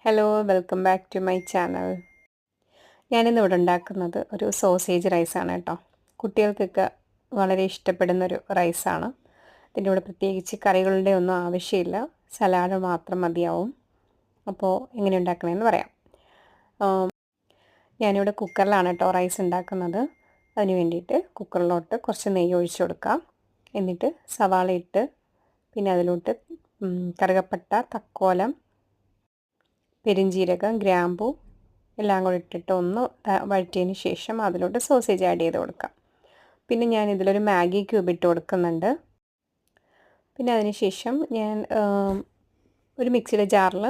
Hello welcome back to my channel. ഞാനിന്നിവിടെ ഉണ്ടാക്കുന്നത് ഒരു സോസേജ് റൈസാണ് കേട്ടോ. കുട്ടികൾക്കൊക്കെ വളരെ ഇഷ്ടപ്പെടുന്നൊരു റൈസാണ്. ഇതിൻ്റെ കൂടെ പ്രത്യേകിച്ച് കറികളുടെ ഒന്നും ആവശ്യമില്ല, സലാഡ് മാത്രം മതിയാവും. അപ്പോൾ എങ്ങനെ ഉണ്ടാക്കണമെന്ന് പറയാം. ഞാനിവിടെ കുക്കറിലാണ് കേട്ടോ റൈസ് ഉണ്ടാക്കുന്നത്. അതിന് വേണ്ടിയിട്ട് കുക്കറിലോട്ട് കുറച്ച് നെയ്യ് ഒഴിച്ചു കൊടുക്കാം. എന്നിട്ട് സവാള ഇട്ട് പിന്നെ അതിലോട്ട് കറുകപ്പട്ട, തക്കോലം, പെരിഞ്ജീരകം, ഗ്രാമ്പൂ എല്ലാം കൂടി ഇട്ടിട്ട് ഒന്ന് വഴറ്റിയതിന് ശേഷം അതിലോട്ട് സോസേജ് ആഡ് ചെയ്ത് കൊടുക്കാം. പിന്നെ ഞാൻ ഇതിലൊരു മാഗി ക്യൂബ് ഇട്ട് കൊടുക്കുന്നുണ്ട്. പിന്നെ അതിന് ശേഷം ഞാൻ ഒരു മിക്സിയുടെ ജാറിൽ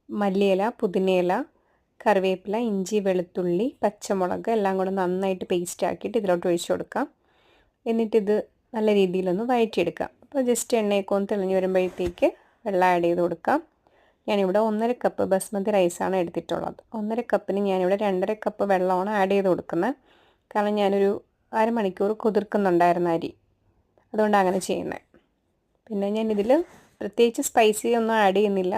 മല്ലിയില, പുതിനയില, കറിവേപ്പില, ഇഞ്ചി, വെളുത്തുള്ളി, പച്ചമുളക് എല്ലാം കൂടെ നന്നായിട്ട് പേസ്റ്റ് ആക്കിയിട്ട് ഇതിലോട്ട് ഒഴിച്ചു കൊടുക്കാം. എന്നിട്ടിത് നല്ല രീതിയിലൊന്ന് വഴറ്റിയെടുക്കാം. അപ്പോൾ ജസ്റ്റ് എണ്ണയൊക്കെ ഒന്ന് തെളിഞ്ഞ് വരുമ്പോഴത്തേക്ക് വെള്ളം ആഡ് ചെയ്ത് കൊടുക്കാം. ഞാനിവിടെ 1.5 കപ്പ് ബസ്മതി റൈസാണ് എടുത്തിട്ടുള്ളത്. 1.5 കപ്പിന് ഞാനിവിടെ 2.5 കപ്പ് വെള്ളമാണ് ആഡ് ചെയ്ത് കൊടുക്കുന്നത്. കാരണം ഞാനൊരു അരമണിക്കൂർ കുതിർക്കുന്നുണ്ടായിരുന്ന അരി, അതുകൊണ്ടാണ് അങ്ങനെ ചെയ്യുന്നത്. പിന്നെ ഞാനിതിൽ പ്രത്യേകിച്ച് സ്പൈസി ഒന്നും ആഡ് ചെയ്യുന്നില്ല.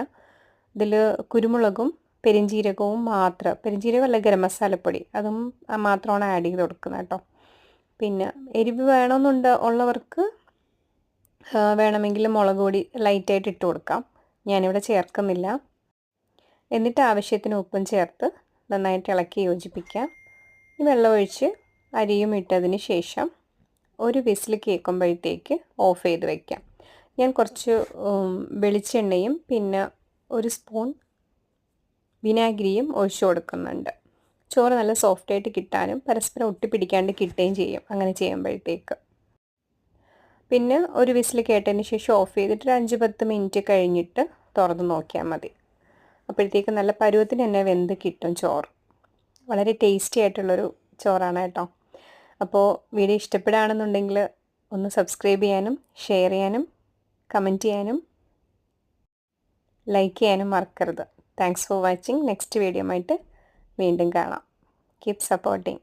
ഇതിൽ കുരുമുളകും പെരിഞ്ജീരകവും മാത്രം, പെരിഞ്ജീരകം അല്ല ഗരം മസാലപ്പൊടി, അതും മാത്രമാണ് ആഡ് ചെയ്ത് കൊടുക്കുന്നത് കേട്ടോ. പിന്നെ എരിവ് ഉള്ളവർക്ക് വേണമെങ്കിൽ മുളക് പൊടി ലൈറ്റായിട്ട് ഇട്ട് കൊടുക്കാം. ഞാനിവിടെ ചേർക്കുന്നില്ല. എന്നിട്ട് ആവശ്യത്തിന് ഉപ്പും ചേർത്ത് നന്നായിട്ട് ഇളക്കി യോജിപ്പിക്കാം. ഈ വെള്ളം ഒഴിച്ച് അരിയും ഇട്ടതിന് ശേഷം ഒരു വിസിൽ കേൾക്കുമ്പോഴത്തേക്ക് ഓഫ് ചെയ്ത് വയ്ക്കാം. ഞാൻ കുറച്ച് വെളിച്ചെണ്ണയും പിന്നെ ഒരു സ്പൂൺ വിനാഗിരിയും ഒഴിച്ചു കൊടുക്കുന്നുണ്ട്. ചോറ് നല്ല സോഫ്റ്റായിട്ട് കിട്ടാനും പരസ്പരം ഒട്ടിപ്പിടിക്കാണ്ട് കിട്ടുകയും ചെയ്യും അങ്ങനെ ചെയ്യുമ്പോഴത്തേക്ക്. പിന്നെ ഒരു വിസിൽ കേട്ടതിന് ശേഷം ഓഫ് ചെയ്തിട്ട് ഒരു 5-10 മിനിറ്റ് കഴിഞ്ഞിട്ട് തുറന്ന് നോക്കിയാൽ മതി. അപ്പോഴത്തേക്ക് നല്ല പരുവത്തിന് തന്നെ വെന്ത് കിട്ടും ചോറ്. വളരെ ടേസ്റ്റി ആയിട്ടുള്ളൊരു ചോറാണ് കേട്ടോ. അപ്പോൾ വീഡിയോ ഇഷ്ടപ്പെടുകയാണെന്നുണ്ടെങ്കിൽ ഒന്ന് സബ്സ്ക്രൈബ് ചെയ്യാനും ഷെയർ ചെയ്യാനും കമൻറ്റ് ചെയ്യാനും ലൈക്ക് ചെയ്യാനും മറക്കരുത്. Thanks for watching. Next video ആയിട്ട് വീണ്ടും കാണാം. Keep supporting.